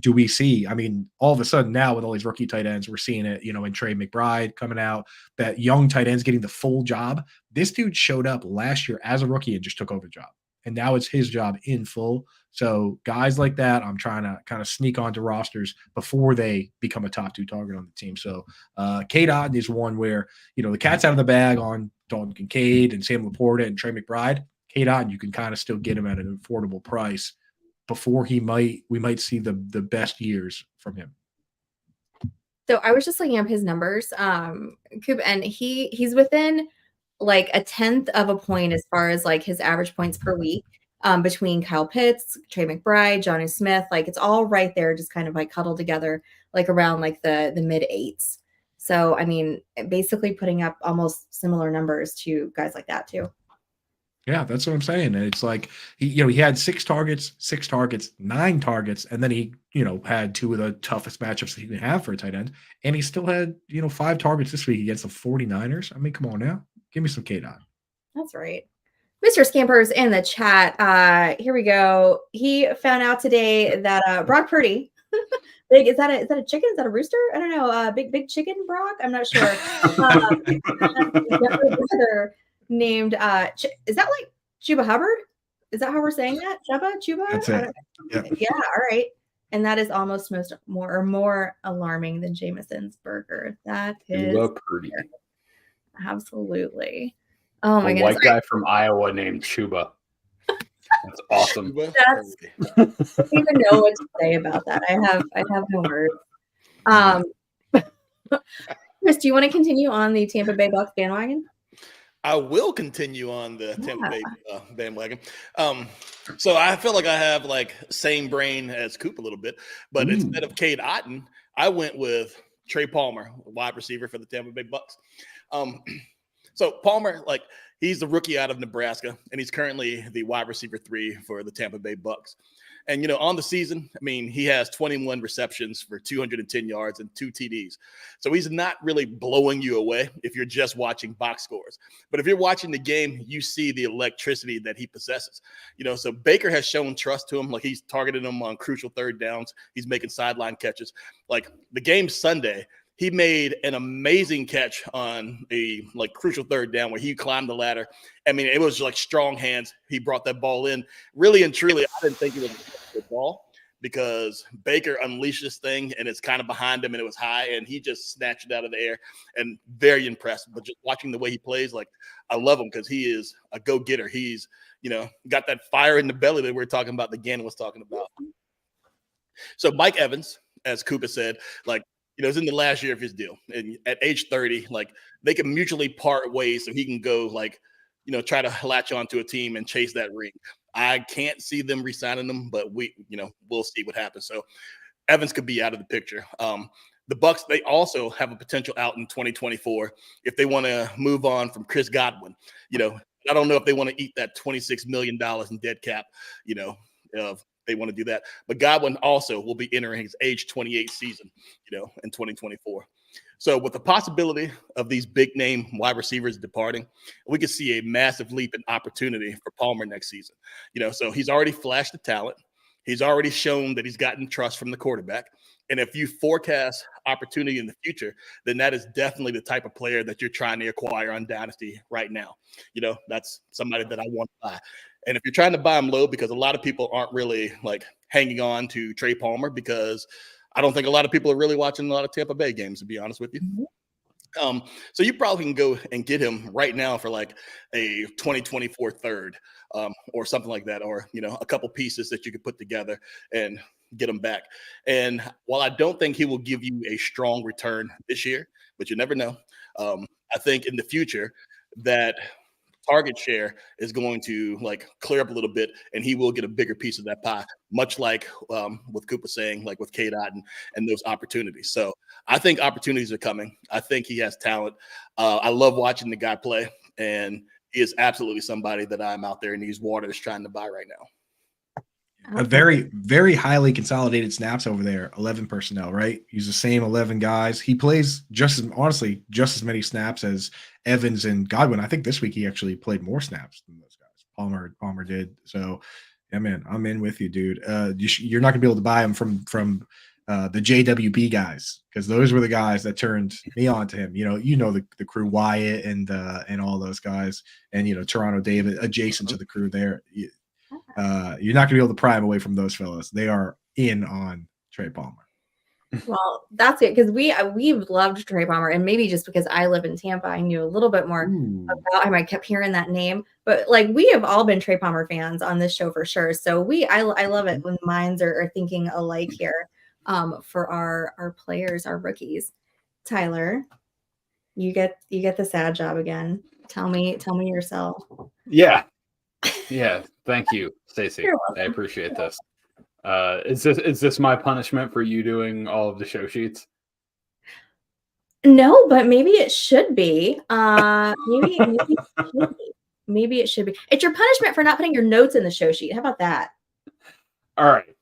do we see, I mean, all of a sudden now with all these rookie tight ends, we're seeing it, in Trey McBride coming out, that young tight ends getting the full job. This dude showed up last year as a rookie and just took over the job. And now it's his job in full. So guys like that, I'm trying to kind of sneak onto rosters before they become a top 2 target on the team. So Cade Otton is one where, the cat's out of the bag on Dalton Kincaid and Sam Laporta and Trey McBride. Cade Otton, you can kind of still get him at an affordable price before we might see the best years from him. So I was just looking up his numbers, Coop, and he's within like a 1/10 of a point as far as like his average points per week between Kyle Pitts, Trey McBride, Jonnu Smith. Like it's all right there, just kind of like cuddled together, like around like the mid 8s. So I mean, basically putting up almost similar numbers to guys like that too. Yeah, that's what I'm saying. And it's like he had 6 targets, 9 targets, and then he, had 2 of the toughest matchups that you can have for a tight end. And he still had, 5 targets this week against the 49ers. I mean, come on now. Give me some Cade Otton. That's right. Mr. Scampers in the chat. Here we go. He found out today that Brock Purdy, big, is that a chicken? Is that a rooster? I don't know. Big chicken Brock? I'm not sure. Brother named is that like Chuba Hubbard? Is that how we're saying that? Chuba? That's it. Yeah, all right. And that is almost more alarming than Jameson's burger. That is Purdy. Absolutely. Oh my a goodness. White guy from Iowa named Chuba. That's awesome. I don't even know what to say about that. I have no words. Chris, do you want to continue on the Tampa Bay Bucs bandwagon? I will continue on the Tampa Bay bandwagon. So I feel like I have like same brain as Coop a little bit, but instead of Cade Otton, I went with Trey Palmer, wide receiver for the Tampa Bay Bucs. So Palmer, like he's the rookie out of Nebraska, and he's currently the wide receiver 3 for the Tampa Bay Bucs. And, on the season, I mean, he has 21 receptions for 210 yards and 2 TDs. So he's not really blowing you away if you're just watching box scores. But if you're watching the game, you see the electricity that he possesses. So Baker has shown trust to him. Like he's targeted him on crucial 3rd downs. He's making sideline catches. Like the game Sunday, he made an amazing catch on a crucial 3rd down where he climbed the ladder. I mean, it was like strong hands. He brought that ball in. Really and truly, I didn't think it was a good ball, because Baker unleashed this thing and it's kind of behind him and it was high and he just snatched it out of the air and very impressed. But just watching the way he plays, like I love him because he is a go-getter. He's, got that fire in the belly that we're talking about, that Gannon was talking about. So Mike Evans, as Coop has said, is in the last year of his deal. And at age 30, they can mutually part ways so he can go, try to latch onto a team and chase that ring. I can't see them re-signing them, but we'll see what happens. So Evans could be out of the picture. The Bucks, they also have a potential out in 2024 if they want to move on from Chris Godwin. I don't know if they want to eat that $26 million in dead cap, if they want to do that. But Godwin also will be entering his age 28 season, in 2024. So with the possibility of these big name wide receivers departing, we could see a massive leap in opportunity for Palmer next season. So he's already flashed the talent. He's already shown that he's gotten trust from the quarterback. And if you forecast opportunity in the future, then that is definitely the type of player that you're trying to acquire on Dynasty right now. That's somebody that I want to buy. And if you're trying to buy him low, because a lot of people aren't really hanging on to Trey Palmer, because I don't think a lot of people are really watching a lot of Tampa Bay games, to be honest with you. So you probably can go and get him right now for a 2024 third or something like that, or a couple pieces that you could put together and get him back. And while I don't think he will give you a strong return this year, but you never know, I think in the future that target share is going to clear up a little bit, and he will get a bigger piece of that pie, much like what Coop was saying, with K-Dot and those opportunities. So I think opportunities are coming. I think he has talent. I love watching the guy play, and he is absolutely somebody that I'm out there in these waters trying to buy right now. A very, very highly consolidated snaps over there. 11 personnel, right? He's the same 11 guys. He plays just as many snaps as Evans and Godwin. I think this week he actually played more snaps than those guys. Palmer did. So, yeah, man, I'm in with you, dude. You're not gonna be able to buy him from the JWB guys, because those were the guys that turned me on to him. The crew, Wyatt and all those guys, and Toronto David adjacent to the crew there. You're not gonna be able to pry him away from those fellas. They are in on Trey Palmer. Well, that's it, because we've loved Trey Palmer, and maybe just because I live in Tampa, I knew a little bit more about him. I kept hearing that name, but we have all been Trey Palmer fans on this show for sure. So I love it when minds are thinking alike here for our players, our rookies. Tyler, you get the sad job again. Tell me yourself. Yeah. Thank you, Stacy. I appreciate this. Is this my punishment for you doing all of the show sheets? No, but maybe it should be. Maybe it should be. It's your punishment for not putting your notes in the show sheet. How about that? All right.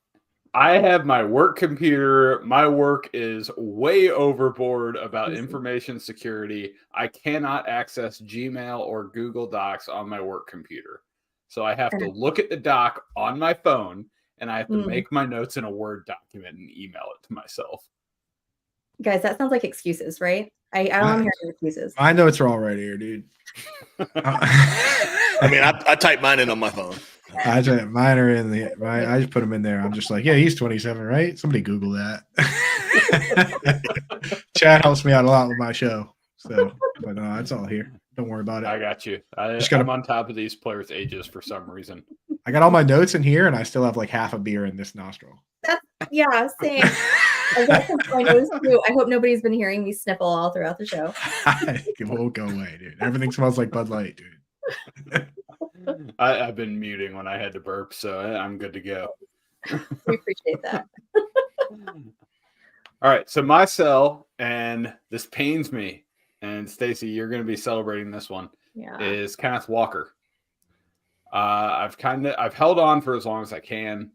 I have my work computer. My work is way overboard about information security. I cannot access Gmail or Google Docs on my work computer. So I have to look at the doc on my phone, and I have to make my notes in a Word document and email it to myself. Guys, that sounds like excuses, right? I don't want to hear excuses. My notes are all right here, dude. I type mine in on my phone. Mine are in I just put them in there. I'm just like, yeah, he's 27, right? Somebody Google that. Chad helps me out a lot with my show. So, but no, it's all here. Don't worry about it. I got you. I'm on top of these players' ages for some reason. I got all my notes in here, and I still have half a beer in this nostril. Same. I hope nobody's been hearing me sniffle all throughout the show. It won't go away, dude. Everything smells like Bud Light, dude. I've been muting when I had to burp, so I'm good to go. We appreciate that. All right, so my sell, and this pains me, and Stacy, you're going to be celebrating this one, is Kenneth Walker. I've held on for as long as I can,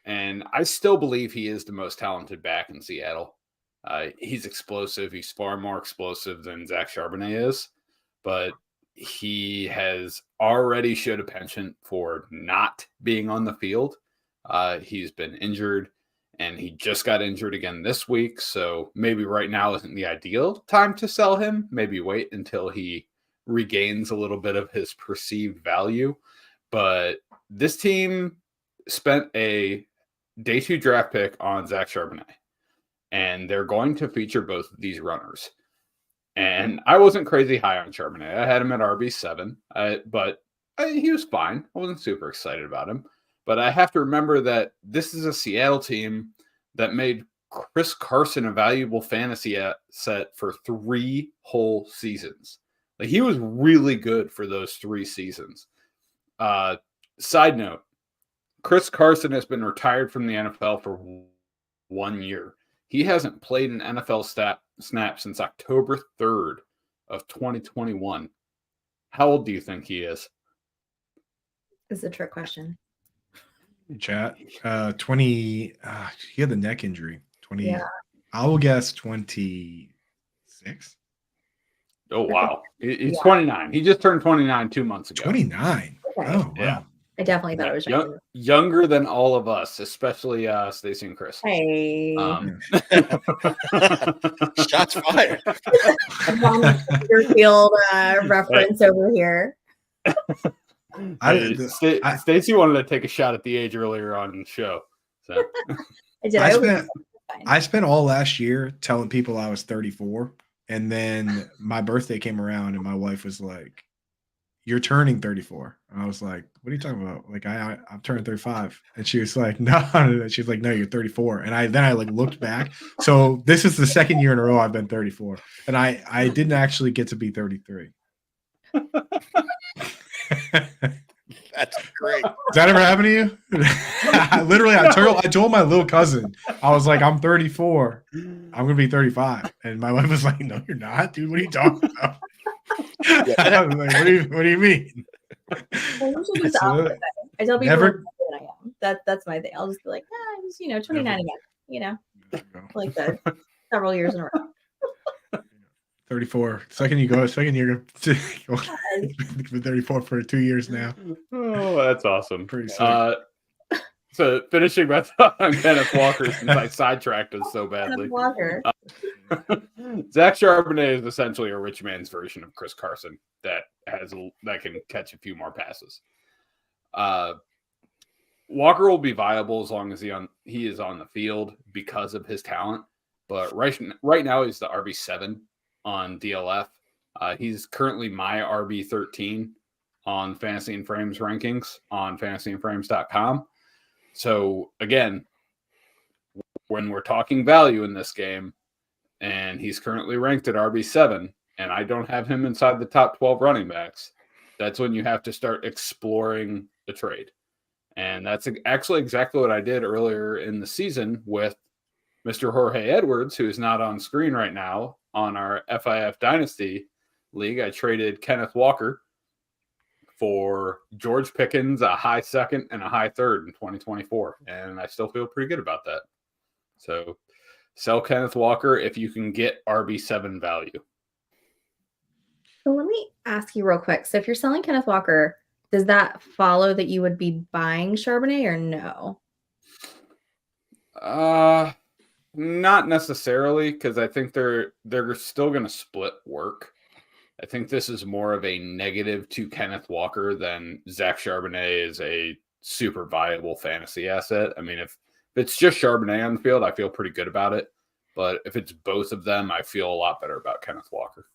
and I still believe he is the most talented back in Seattle. He's explosive. He's far more explosive than Zach Charbonnet is, but he has already showed a penchant for not being on the field. He's been injured, and he just got injured again this week. So maybe right now isn't the ideal time to sell him. Maybe wait until he regains a little bit of his perceived value. But this team spent a day 2 draft pick on Zach Charbonnet. And they're going to feature both of these runners. And I wasn't crazy high on Charbonnet. I had him at RB7, but he was fine. I wasn't super excited about him. But I have to remember that this is a Seattle team that made Chris Carson a valuable fantasy asset for 3 whole seasons. Like, he was really good for those 3 seasons. Side note, Chris Carson has been retired from the NFL for 1 year. He hasn't played an NFL snap since October 3rd of 2021. How old do you think he is? This is a trick question. Chat. 20. He had the neck injury. 20. Yeah. I will guess 26. Oh, wow. He's 29. He just turned 29 2 months ago. 29. Okay. Oh, wow. Yeah. I definitely thought it was younger than all of us, especially Stacy and Chris. Hey. Shots fired. Field reference over here. Stacy wanted to take a shot at the age earlier on in the show. So I did. I spent all last year telling people I was 34. And then my birthday came around and my wife was like, "You're turning 34." And I was like, "What are you talking about?" Like, I'm turning 35. And she was like, "No." She's like, "No, you're 34." And I like looked back. So this is the second year in a row I've been 34. And I didn't actually get to be 33. That's great. Does that ever happen to you? I told my little cousin, I was like, "I'm 34. I'm gonna be 35." And my wife was like, "No, you're not, dude. What are you talking about?" I was like, what do you mean? I usually do the opposite. I tell people than I am. That's my thing. I'll just be like, I'm just 29 again. Like the several years in a row. 34. Second you're going to 34 for 2 years now. Oh, that's awesome. Pretty sick. So finishing my thought on Kenneth Walker, since I sidetracked us so badly. Walker. Zach Charbonnet is essentially a rich man's version of Chris Carson that can catch a few more passes. Walker will be viable as long as he is on the field because of his talent. But right now he's the RB7 on DLF. He's currently my RB13 on Fantasy and Frames rankings on fantasyandframes.com. So again, when we're talking value in this game, and he's currently ranked at RB7, and I don't have him inside the top 12 running backs, that's when you have to start exploring the trade. And that's actually exactly what I did earlier in the season with Mr. Jorge Edwards, who is not on screen right now on our FIF Dynasty League. I traded Kenneth Walker for George Pickens, a high second and a high third in 2024. And I still feel pretty good about that. So sell Kenneth Walker if you can get RB7 value. So let me ask you real quick. So if you're selling Kenneth Walker, does that follow that you would be buying Charbonnet or no? Not necessarily, because I think they're still going to split work. I think this is more of a negative to Kenneth Walker than Zach Charbonnet is a super viable fantasy asset. I mean, if it's just Charbonnet on the field, I feel pretty good about it. But if it's both of them, I feel a lot better about Kenneth Walker.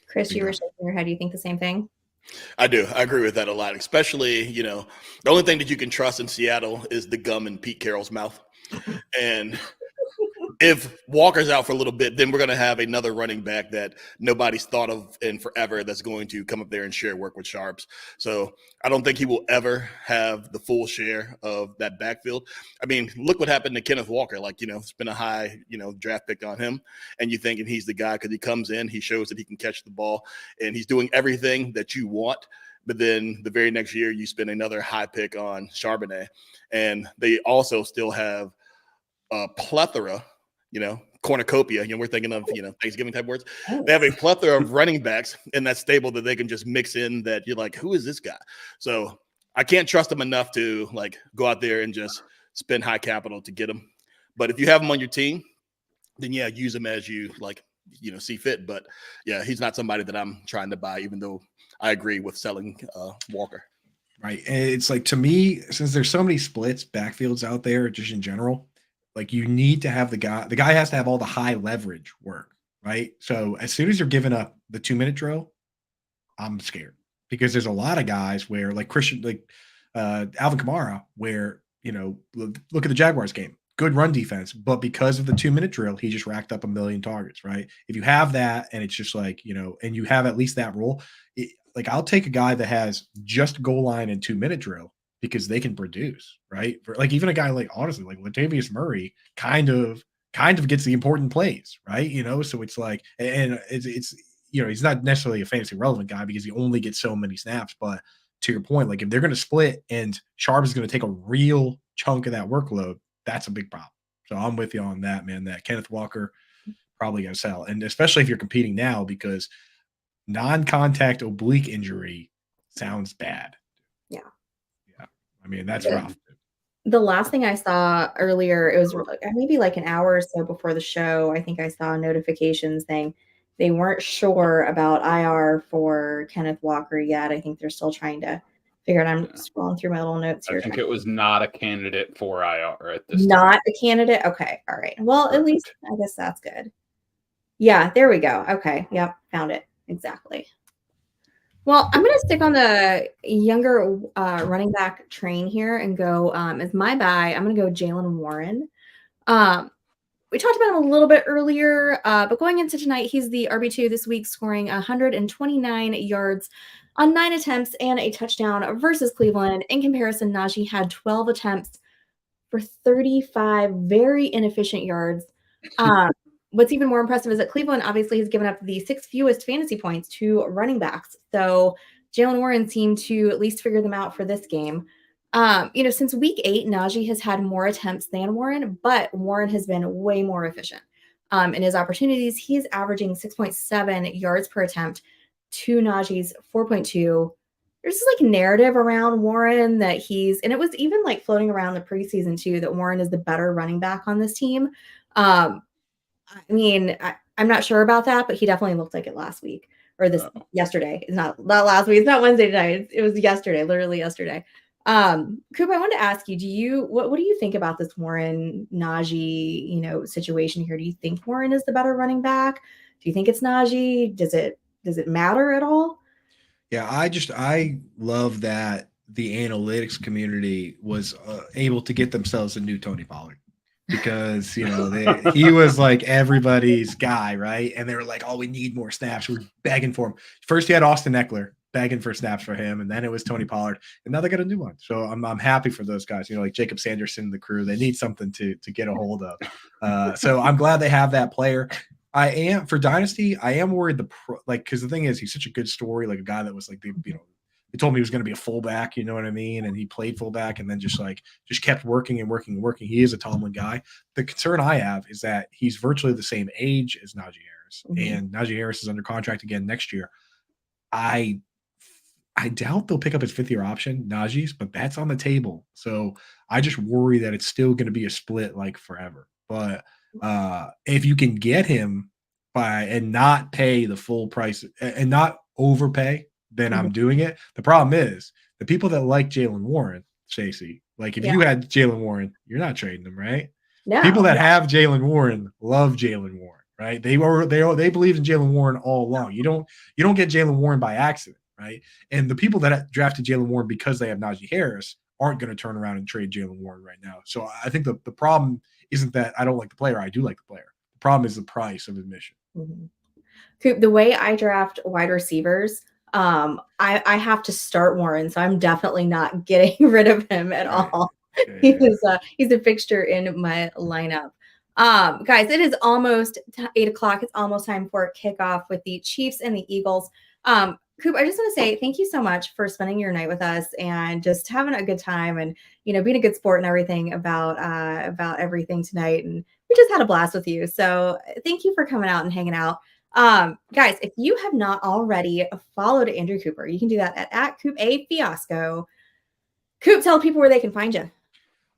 Chris, you were shaking your head. Do you think the same thing? I do. I agree with that a lot, especially, the only thing that you can trust in Seattle is the gum in Pete Carroll's mouth. And if Walker's out for a little bit, then we're going to have another running back that nobody's thought of in forever that's going to come up there and share work with Sharps. So I don't think he will ever have the full share of that backfield. I mean, look what happened to Kenneth Walker. It's been a high, draft pick on him. And you're thinking he's the guy because he comes in, he shows that he can catch the ball, and he's doing everything that you want. But then the very next year, you spend another high pick on Charbonnet. And they also still have a plethora, cornucopia, we're thinking of, Thanksgiving type words. They have a plethora of running backs in that stable that they can just mix in that you're like, who is this guy? So I can't trust them enough to go out there and just spend high capital to get him. But if you have him on your team, then yeah, use him as you see fit. But yeah, he's not somebody that I'm trying to buy, even though I agree with selling Walker. Right. And it's like, to me, since there's so many splits, backfields out there, just in general, like you need to have the guy has to have all the high leverage work. Right. So as soon as you're giving up the 2-minute drill, I'm scared because there's a lot of guys where like Alvin Kamara, where, look at the Jaguars game, good run defense, but because of the 2-minute drill, he just racked up 1,000,000 targets. Right. If you have that and it's just like, and you have at least that role, like I'll take a guy that has just goal line and 2-minute drill because they can produce, right? For like even a guy like, honestly, like Latavius Murray kind of gets the important plays, right? So it's like, and it's he's not necessarily a fantasy relevant guy because he only gets so many snaps. But to your point, like if they're going to split and Sharp is going to take a real chunk of that workload, that's a big problem. So I'm with you on that, man. That Kenneth Walker probably going to sell, and especially if you're competing now because non-contact oblique injury sounds bad. Yeah. I mean, that's rough. The last thing I saw earlier, it was maybe like an hour or so before the show. I think I saw a notification saying they weren't sure about IR for Kenneth Walker yet. I think they're still trying to figure it out. I'm scrolling through my little notes here. I think it was not a candidate for IR at this Not time. a candidate? Okay. All right. Well, at least I guess that's good. Yeah, there we go. Okay. Yep. Found it. Exactly. Well, I'm going to stick on the younger running back train here and go as my buy. I'm going to go Jaylen Warren. We talked about him a little bit earlier, but going into tonight, he's the RB2 this week, scoring 129 yards on 9 attempts and a touchdown versus Cleveland. In comparison, Najee had 12 attempts for 35 very inefficient yards. What's even more impressive is that Cleveland obviously has given up the 6th fewest fantasy points to running backs. So Jaylen Warren seemed to at least figure them out for this game. Since week 8, Najee has had more attempts than Warren, but Warren has been way more efficient. In his opportunities, he's averaging 6.7 yards per attempt to Najee's 4.2. There's this like narrative around Warren that and it was even like floating around the preseason too, that Warren is the better running back on this team. I mean, I'm not sure about that, but he definitely looked like it last week or yesterday. It's not last week. It's not Wednesday tonight. It was yesterday, literally yesterday. Coop, I wanted to ask you, what do you think about this Warren Najee, situation here? Do you think Warren is the better running back? Do you think it's Najee? Does it matter at all? Yeah, I love that the analytics community was able to get themselves a new Tony Pollard. Because he was like everybody's guy, right? And they were like, "Oh, we need more snaps." We're begging for him. First, he had Austin Eckler begging for snaps for him, and then it was Tony Pollard, and now they got a new one. So I'm happy for those guys. Like Jacob Sanderson, the crew, they need something to get a hold of. So I'm glad they have that player. I am for Dynasty. I am worried because the thing is, he's such a good story, like a guy that was like they told me he was going to be a fullback, you know what I mean? And he played fullback and then just kept working and working and working. He is a Tomlin guy. The concern I have is that he's virtually the same age as Najee Harris. Mm-hmm. And Najee Harris is under contract again next year. I doubt they'll pick up his 5th-year option, Najee's, but that's on the table. So I just worry that it's still going to be a split like forever. But if you can get him and not pay the full price and not overpay, then I'm doing it. The problem is the people that like Jaylen Warren, Stacy, like if you had Jaylen Warren, you're not trading him, right? No, people that have Jaylen Warren love Jaylen Warren, right? They believe in Jaylen Warren all along. You don't get Jaylen Warren by accident, right? And the people that drafted Jaylen Warren because they have Najee Harris aren't going to turn around and trade Jaylen Warren right now. So I think the problem isn't that I don't like the player. I do like the player. The problem is the price of admission. Mm-hmm. Coop, the way I draft wide receivers, I have to start Warren, so I'm definitely not getting rid of him at all. He's a fixture in my lineup. Guys, it is almost 8 o'clock. It's almost time for kickoff with the Chiefs and the Eagles. Coop, I just want to say thank you so much for spending your night with us and just having a good time and being a good sport and everything about everything tonight. And we just had a blast with you. So thank you for coming out and hanging out. Guys, if you have not already followed Andrew Cooper, you can do that at Coop A Fiasco. Coop, tell people where they can find you.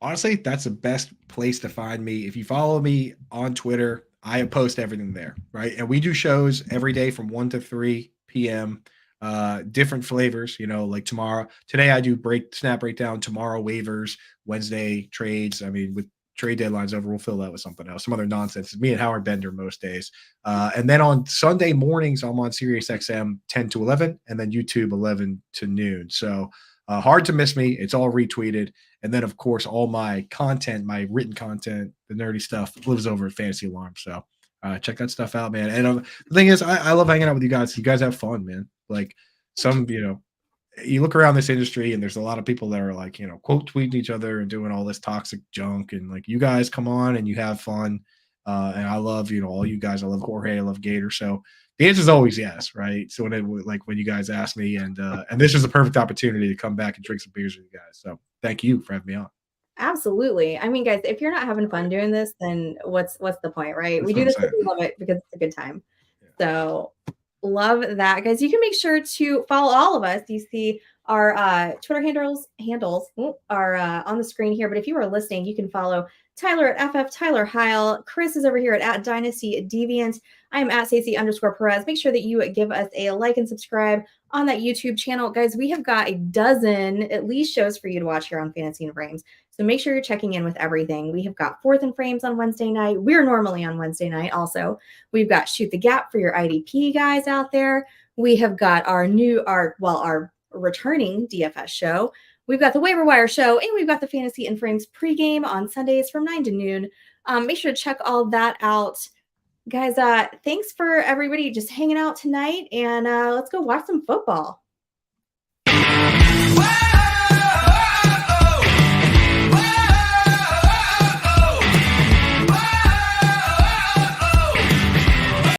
Honestly, that's the best place to find me. If you follow me on Twitter, I post everything there, right? And we do shows every day from 1 to 3 p.m. different flavors, like today I do snap breakdown, tomorrow waivers, Wednesday trades. I mean, with trade deadlines over, we'll fill that with something else, some other nonsense. It's me and Howard Bender most days. And then on Sunday mornings, I'm on Sirius XM 10 to 11 and then YouTube 11 to noon. So hard to miss me. It's all retweeted. And then, of course, all my content, my written content, the nerdy stuff lives over at Fantasy Alarm. So check that stuff out, man. And the thing is, I love hanging out with you guys. You guys have fun, man. Like you look around this industry and there's a lot of people that are like, quote tweeting each other and doing all this toxic junk. And like, you guys come on and you have fun. And I love, all you guys. I love Jorge. I love Gator. So the answer is always yes, right? So when you guys ask me, and this is a perfect opportunity to come back and drink some beers with you guys. So thank you for having me on. Absolutely. I mean, guys, if you're not having fun doing this, then what's the point, right? That's we do what this I'm because we love it, because it's a good time. So love that, guys. You can make sure to follow all of us. You see our Twitter handles are on the screen here. But if you are listening, you can follow Tyler at FF Tyler Heil. Chris is over here at Dynasty Deviant. I am at Stacy_Perez. Make sure that you give us a like and subscribe on that YouTube channel. Guys, we have got a dozen at least shows for you to watch here on Fantasy and Frames. So make sure you're checking in with everything. We have got 4th and Frames on Wednesday night. We're normally on Wednesday night also. We've got Shoot the Gap for your IDP guys out there. We have got our returning DFS show. We've got the Waiver Wire show, and we've got the Fantasy and Frames pregame on Sundays from 9 to noon. Make sure to check all that out. Guys, thanks for everybody just hanging out tonight, and let's go watch some football.